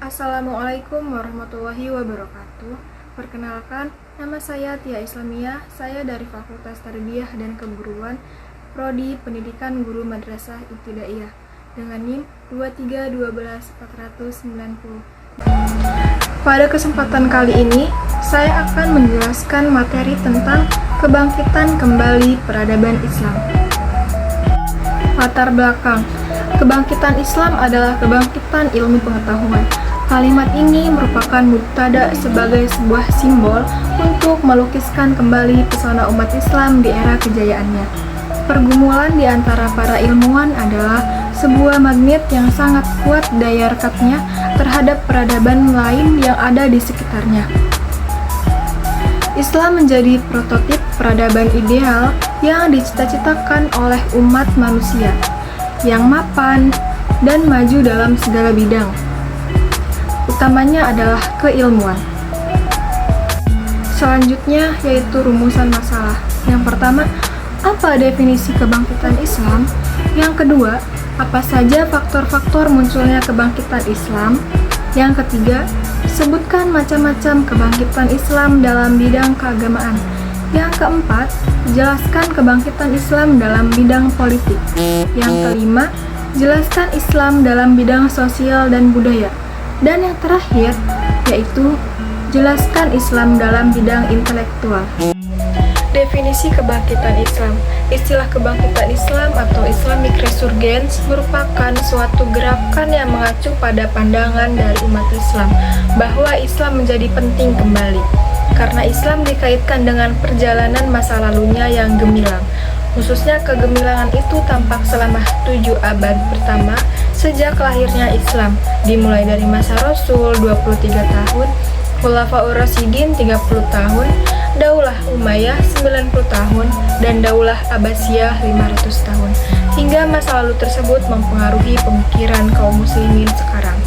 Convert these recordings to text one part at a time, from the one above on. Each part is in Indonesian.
Assalamualaikum warahmatullahi wabarakatuh. Perkenalkan, nama saya Tia Islamiyah. Saya dari Fakultas Tarbiyah dan Keguruan, Prodi Pendidikan Guru Madrasah Ibtidaiyah dengan NIM 2312490. Pada kesempatan kali ini, saya akan menjelaskan materi tentang kebangkitan kembali peradaban Islam. Latar belakang. Kebangkitan Islam adalah kebangkitan ilmu pengetahuan. Kalimat ini merupakan mubtada sebagai sebuah simbol untuk melukiskan kembali pesona umat Islam di era kejayaannya. Pergumulan di antara para ilmuwan adalah sebuah magnet yang sangat kuat daya rekatnya terhadap peradaban lain yang ada di sekitarnya. Islam menjadi prototip peradaban ideal yang dicita-citakan oleh umat manusia, yang mapan dan maju dalam segala bidang. Utamanya adalah keilmuan. Selanjutnya yaitu rumusan masalah. Yang pertama, apa definisi kebangkitan Islam? Yang kedua, apa saja faktor-faktor munculnya kebangkitan Islam? Yang ketiga, sebutkan macam-macam kebangkitan Islam dalam bidang keagamaan. Yang keempat, jelaskan kebangkitan Islam dalam bidang politik. Yang kelima, jelaskan Islam dalam bidang sosial dan budaya. Dan yang terakhir, yaitu jelaskan Islam dalam bidang intelektual. Definisi kebangkitan Islam. Istilah kebangkitan Islam atau Islamic Resurgence merupakan suatu gerakan yang mengacu pada pandangan dari umat Islam bahwa Islam menjadi penting kembali karena Islam dikaitkan dengan perjalanan masa lalunya yang gemilang. Khususnya kegemilangan itu tampak selama 7 abad pertama sejak lahirnya Islam, dimulai dari masa Rasul 23 tahun, Khulafaur Rasyidin 30 tahun, Daulah Umayyah 90 tahun, dan Daulah Abbasiyah 500 tahun. Hingga masa lalu tersebut mempengaruhi pemikiran kaum muslimin sekarang.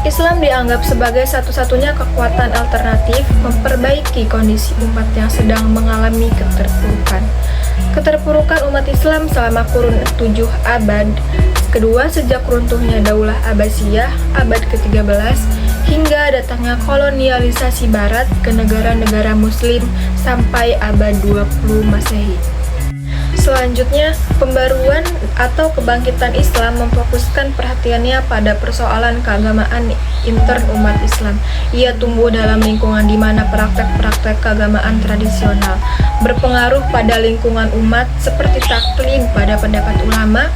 Islam dianggap sebagai satu-satunya kekuatan alternatif memperbaiki kondisi umat yang sedang mengalami keterpurukan. Keterpurukan umat Islam selama kurun 7 abad kedua sejak runtuhnya Daulah Abbasiyah abad ke-13 hingga datangnya kolonialisasi Barat ke negara-negara Muslim sampai abad 20 Masehi. Selanjutnya, pembaruan atau kebangkitan Islam memfokuskan perhatiannya pada persoalan keagamaan intern umat Islam. Ia tumbuh dalam lingkungan di mana praktek-praktek keagamaan tradisional berpengaruh pada lingkungan umat seperti taklid pada pendapat ulama,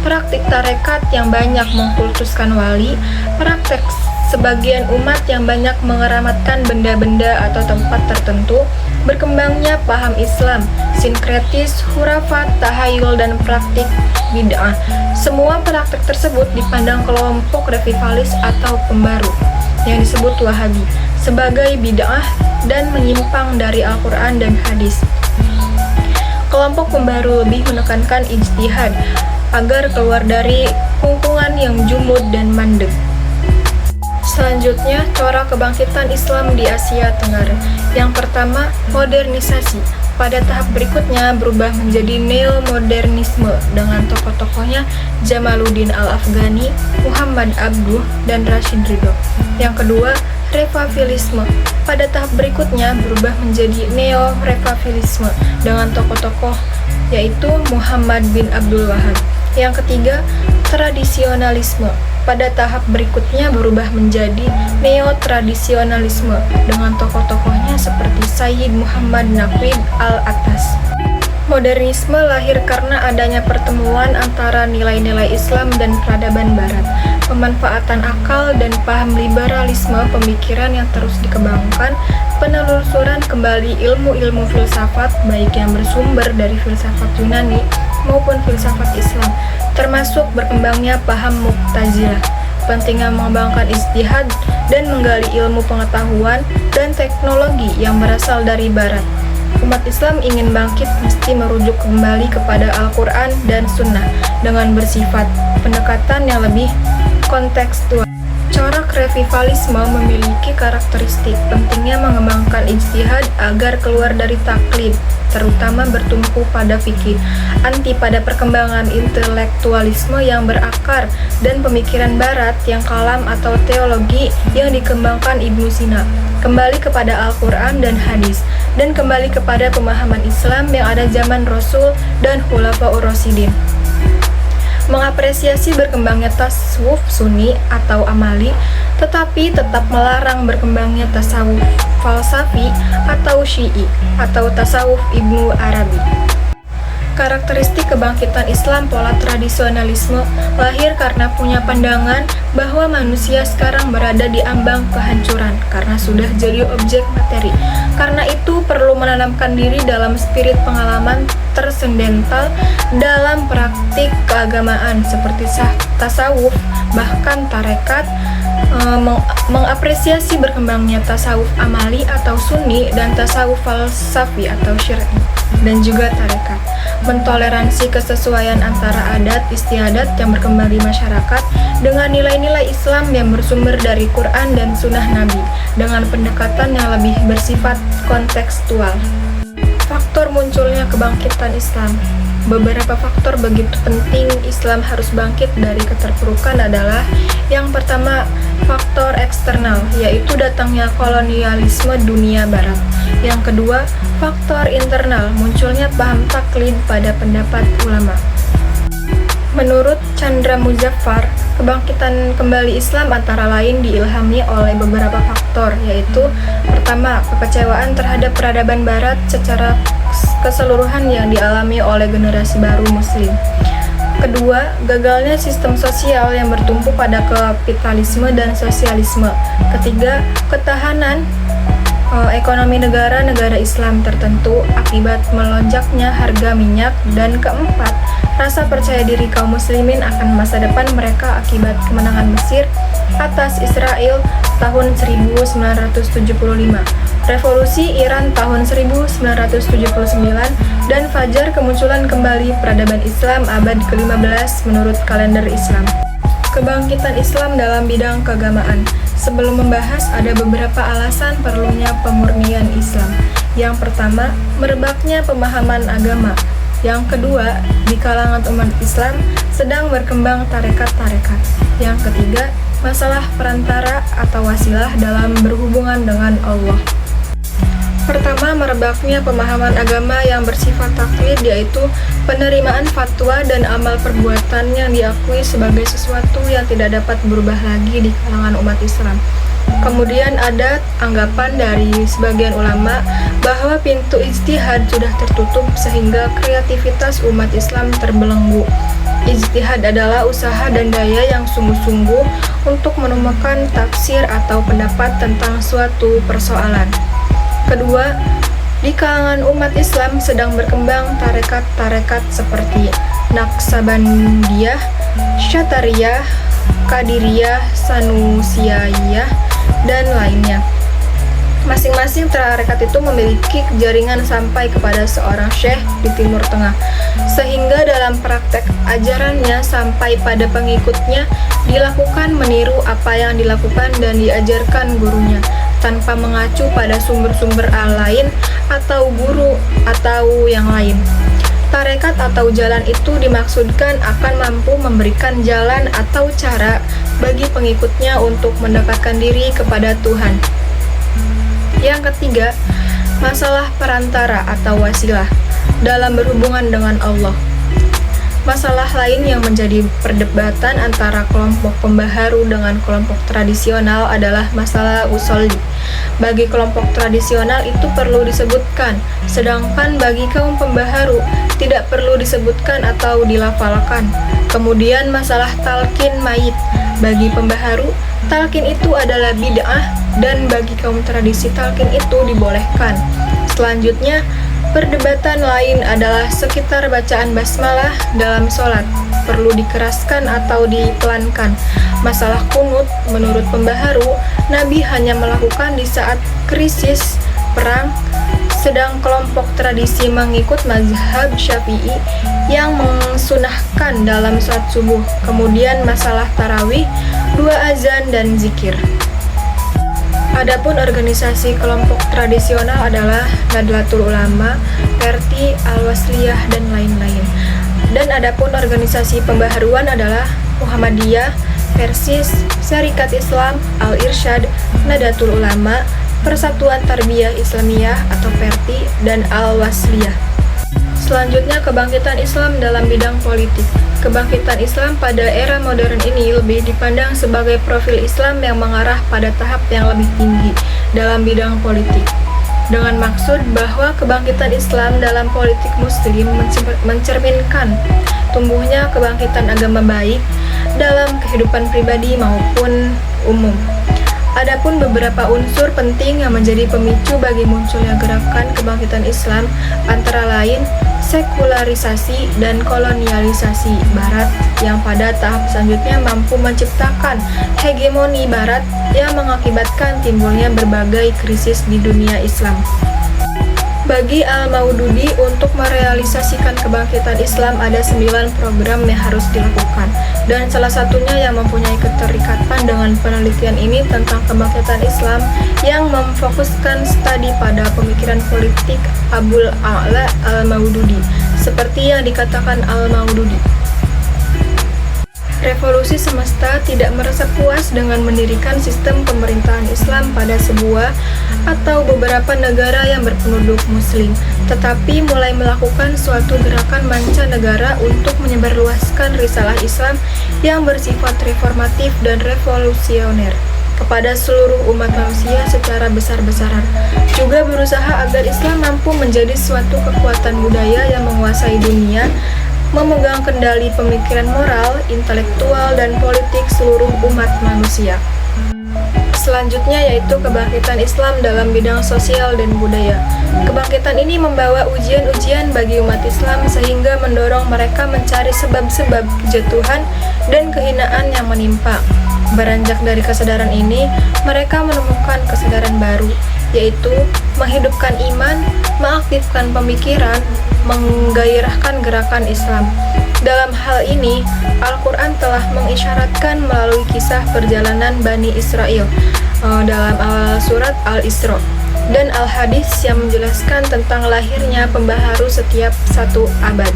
praktik tarekat yang banyak mengkultuskan wali, praktek sebagian umat yang banyak mengeramatkan benda-benda atau tempat tertentu, berkembangnya paham Islam, sinkretis, hurafat, tahayul, dan praktik bid'ah. Semua praktik tersebut dipandang kelompok revivalis atau pembaru, yang disebut Wahabi, sebagai bid'ah dan menyimpang dari Al-Quran dan hadis. Kelompok pembaru lebih menekankan ijtihad, agar keluar dari lingkungan yang jumud dan mandek. Selanjutnya, corak kebangkitan Islam di Asia Tenggara. Yang pertama, modernisasi. Pada tahap berikutnya berubah menjadi neomodernisme dengan tokoh-tokohnya Jamaluddin Al-Afghani, Muhammad Abduh, dan Rashid Ridho. Yang kedua, revivalisme. Pada tahap berikutnya berubah menjadi neo-revivalisme dengan tokoh-tokoh yaitu Muhammad bin Abdul Wahab. Yang ketiga, tradisionalisme. Pada tahap berikutnya berubah menjadi neo-tradisionalisme dengan tokoh-tokohnya seperti Sayyid Muhammad Naqib Al-Attas. Modernisme lahir karena adanya pertemuan antara nilai-nilai Islam dan peradaban Barat, pemanfaatan akal dan paham liberalisme pemikiran yang terus dikembangkan, penelusuran kembali ilmu-ilmu filsafat baik yang bersumber dari filsafat Yunani maupun filsafat Islam, termasuk berkembangnya paham Mu'tazilah, pentingnya mengembangkan ijtihad dan menggali ilmu pengetahuan dan teknologi yang berasal dari Barat. Umat Islam ingin bangkit mesti merujuk kembali kepada Al-Quran dan Sunnah dengan bersifat pendekatan yang lebih kontekstual. Corak revivalisme memiliki karakteristik pentingnya mengembangkan ijtihad agar keluar dari taklid, terutama bertumpu pada fikih, anti pada perkembangan intelektualisme yang berakar, dan pemikiran barat yang kalam atau teologi yang dikembangkan Ibnu Sina, kembali kepada Al-Quran dan hadis, dan kembali kepada pemahaman Islam yang ada zaman Rasul dan Khulafaur Rasyidin. Mengapresiasi berkembangnya tasawuf sunni atau amali, tetapi tetap melarang berkembangnya tasawuf falsafi atau syi'i atau tasawuf Ibnu Arabi. Karakteristik kebangkitan Islam pola tradisionalisme lahir karena punya pandangan bahwa manusia sekarang berada di ambang kehancuran karena sudah jadi objek materi. Karena itu perlu menanamkan diri dalam spirit pengalaman tersendental dalam praktik keagamaan seperti tasawuf, bahkan tarekat, mengapresiasi berkembangnya tasawuf amali atau sunni dan tasawuf falsafi atau syar'i, dan juga tarekat, mentoleransi kesesuaian antara adat istiadat yang berkembang di masyarakat dengan nilai-nilai Islam yang bersumber dari Quran dan Sunnah Nabi dengan pendekatan yang lebih bersifat kontekstual. Faktor munculnya kebangkitan Islam. Beberapa faktor begitu penting Islam harus bangkit dari keterpurukan adalah: yang pertama, faktor eksternal, yaitu datangnya kolonialisme dunia barat. Yang kedua, faktor internal, munculnya paham taklid pada pendapat ulama. Menurut Chandra Muzaffar, kebangkitan kembali Islam antara lain diilhami oleh beberapa faktor, yaitu pertama, kekecewaan terhadap peradaban barat secara keseluruhan yang dialami oleh generasi baru muslim. Kedua, gagalnya sistem sosial yang bertumpu pada kapitalisme dan sosialisme. Ketiga, ketahanan ekonomi negara-negara Islam tertentu akibat melonjaknya harga minyak. Dan keempat, rasa percaya diri kaum muslimin akan masa depan mereka akibat kemenangan Mesir atas Israel tahun 1975, revolusi Iran tahun 1979, dan fajar kemunculan kembali peradaban Islam abad ke-15 menurut kalender Islam. Kebangkitan Islam dalam bidang keagamaan. Sebelum membahas, ada beberapa alasan perlunya pemurnian Islam. Yang pertama, merebaknya pemahaman agama. Yang kedua, di kalangan umat Islam sedang berkembang tarekat-tarekat. Yang ketiga, masalah perantara atau wasilah dalam berhubungan dengan Allah. Pertama, merebaknya pemahaman agama yang bersifat taklid, yaitu penerimaan fatwa dan amal perbuatan yang diakui sebagai sesuatu yang tidak dapat berubah lagi di kalangan umat Islam. Kemudian ada anggapan dari sebagian ulama bahwa pintu ijtihad sudah tertutup sehingga kreativitas umat Islam terbelenggu. Ijtihad adalah usaha dan daya yang sungguh-sungguh untuk menemukan tafsir atau pendapat tentang suatu persoalan. Kedua, di kalangan umat Islam sedang berkembang tarekat-tarekat seperti Naqsabandiyah, Syatariyah, Qadiriyah, Sanusiyah, dan lainnya. Masing-masing tarekat itu memiliki jaringan sampai kepada seorang syekh di Timur Tengah, sehingga dalam praktek ajarannya sampai pada pengikutnya dilakukan meniru apa yang dilakukan dan diajarkan gurunya, tanpa mengacu pada sumber-sumber lain atau guru atau yang lain. Tarekat atau jalan itu dimaksudkan akan mampu memberikan jalan atau cara bagi pengikutnya untuk mendekatkan diri kepada Tuhan. Yang ketiga, masalah perantara atau wasilah dalam berhubungan dengan Allah. Masalah lain yang menjadi perdebatan antara kelompok pembaharu dengan kelompok tradisional adalah masalah usolli. Bagi kelompok tradisional itu perlu disebutkan, sedangkan bagi kaum pembaharu tidak perlu disebutkan atau dilafalkan. Kemudian masalah talqin mayit. Bagi pembaharu, talqin itu adalah bid'ah, dan bagi kaum tradisi talqin itu dibolehkan. Selanjutnya, perdebatan lain adalah sekitar bacaan basmalah dalam sholat, perlu dikeraskan atau dipelankan. Masalah kunut, menurut pembaharu, Nabi hanya melakukan di saat krisis, perang, Sedang kelompok tradisi mengikut mazhab Syafi'i yang mensunahkan dalam sholat subuh, kemudian masalah tarawih, 2 azan dan zikir. Adapun organisasi kelompok tradisional adalah Nadlatul Ulama, Perti, Al-Wasliyah, dan lain-lain. Dan adapun organisasi pembaharuan adalah Muhammadiyah, Persis, Syarikat Islam, Al-Irsyad, Nadatul Ulama, Persatuan Tarbiyah Islamiyah atau Perti, dan Al-Wasliyah. Selanjutnya, kebangkitan Islam dalam bidang politik. Kebangkitan Islam pada era modern ini lebih dipandang sebagai profil Islam yang mengarah pada tahap yang lebih tinggi dalam bidang politik. Dengan maksud bahwa kebangkitan Islam dalam politik muslim mencerminkan tumbuhnya kebangkitan agama baik dalam kehidupan pribadi maupun umum. Adapun beberapa unsur penting yang menjadi pemicu bagi munculnya gerakan kebangkitan Islam antara lain sekularisasi dan kolonialisasi Barat yang pada tahap selanjutnya mampu menciptakan hegemoni Barat yang mengakibatkan timbulnya berbagai krisis di dunia Islam. Bagi Al-Maududi, untuk merealisasikan kebangkitan Islam ada 9 program yang harus dilakukan, dan salah satunya yang mempunyai keterikatan dengan penelitian ini tentang kebangkitan Islam yang memfokuskan studi pada pemikiran politik Abul A'la Al-Maududi, seperti yang dikatakan Al-Maududi. Revolusi semesta tidak merasa puas dengan mendirikan sistem pemerintahan Islam pada sebuah atau beberapa negara yang berpenduduk muslim, tetapi mulai melakukan suatu gerakan mancanegara untuk menyebarluaskan risalah Islam yang bersifat reformatif dan revolusioner kepada seluruh umat manusia secara besar-besaran. Juga berusaha agar Islam mampu menjadi suatu kekuatan budaya yang menguasai dunia, memegang kendali pemikiran moral, intelektual, dan politik seluruh umat manusia. Selanjutnya yaitu kebangkitan Islam dalam bidang sosial dan budaya. Kebangkitan ini membawa ujian-ujian bagi umat Islam sehingga mendorong mereka mencari sebab-sebab kejatuhan dan kehinaan yang menimpa. Beranjak dari kesadaran ini, mereka menemukan kesadaran baru, yaitu menghidupkan iman, mengaktifkan pemikiran, menggairahkan gerakan Islam. Dalam hal ini, Al-Quran telah mengisyaratkan melalui kisah perjalanan Bani Israel dalam surat Al-Isra dan Al-Hadis yang menjelaskan tentang lahirnya pembaharu setiap 1 abad.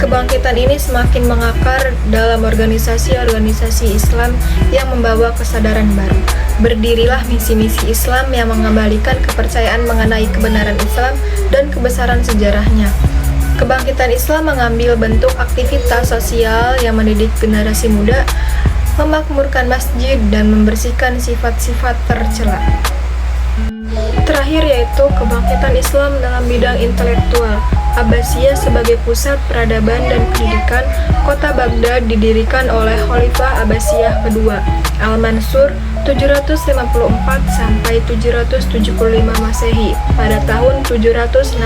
Kebangkitan ini semakin mengakar dalam organisasi-organisasi Islam yang membawa kesadaran baru. Berdirilah misi-misi Islam yang mengembalikan kepercayaan mengenai kebenaran Islam dan kebesaran sejarahnya. Kebangkitan Islam mengambil bentuk aktivitas sosial yang mendidik generasi muda, memakmurkan masjid, dan membersihkan sifat-sifat tercela. Terakhir yaitu kebangkitan Islam dalam bidang intelektual. Abbasiyah sebagai pusat peradaban dan pendidikan, kota Baghdad didirikan oleh Khalifah Abbasiyah kedua, Al-Mansur 754 sampai 775 Masehi pada tahun 762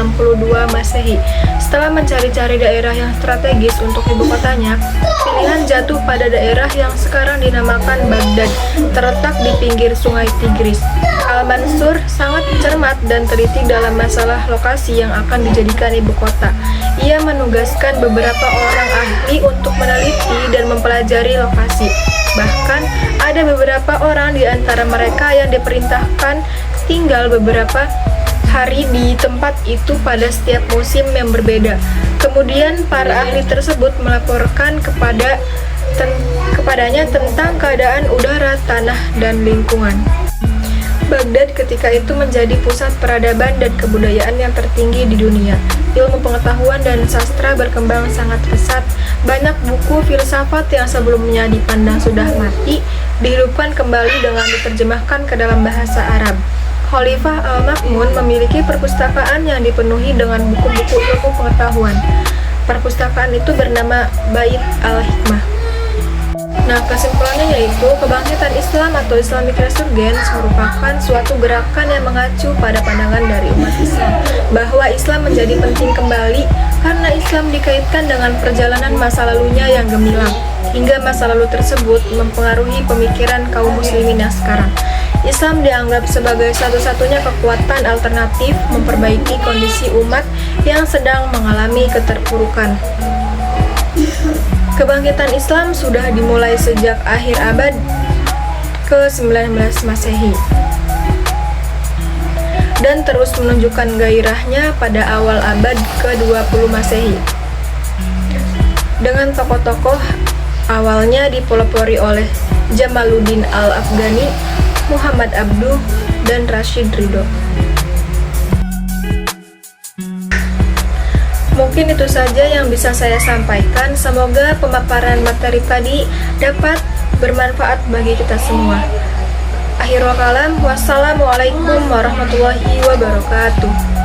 Masehi. Setelah mencari-cari daerah yang strategis untuk ibu kotanya, pilihan jatuh pada daerah yang sekarang dinamakan Baghdad, terletak di pinggir sungai Tigris. Al-Mansur sangat cermat dan teliti dalam masalah lokasi yang akan dijadikan ibu kota. Ia menugaskan beberapa orang ahli untuk meneliti dan mempelajari lokasi. Bahkan ada beberapa orang di antara mereka yang diperintahkan tinggal beberapa hari di tempat itu pada setiap musim yang berbeda. Kemudian para ahli tersebut melaporkan kepadanya tentang keadaan udara, tanah, dan lingkungan. Baghdad ketika itu menjadi pusat peradaban dan kebudayaan yang tertinggi di dunia. Ilmu pengetahuan dan sastra berkembang sangat pesat. Banyak buku filsafat yang sebelumnya dipandang sudah mati, dihidupkan kembali dengan diterjemahkan ke dalam bahasa Arab. Khalifah Al-Ma'mun memiliki perpustakaan yang dipenuhi dengan buku-buku ilmu pengetahuan. Perpustakaan itu bernama Bait Al-Hikmah. Nah, kesimpulannya yaitu kebangkitan Islam atau Islamic Resurgence merupakan suatu gerakan yang mengacu pada pandangan dari umat Islam bahwa Islam menjadi penting kembali karena Islam dikaitkan dengan perjalanan masa lalunya yang gemilang, hingga masa lalu tersebut mempengaruhi pemikiran kaum muslimin yang sekarang. Islam dianggap sebagai satu-satunya kekuatan alternatif memperbaiki kondisi umat yang sedang mengalami keterpurukan. Kebangkitan Islam sudah dimulai sejak akhir abad ke-19 Masehi dan terus menunjukkan gairahnya pada awal abad ke-20 Masehi. Dengan tokoh-tokoh awalnya dipelopori oleh Jamaluddin Al-Afghani, Muhammad Abduh, dan Rashid Ridho. Mungkin itu saja yang bisa saya sampaikan. Semoga pemaparan materi tadi dapat bermanfaat bagi kita semua. Akhirul kalam, wassalamualaikum warahmatullahi wabarakatuh.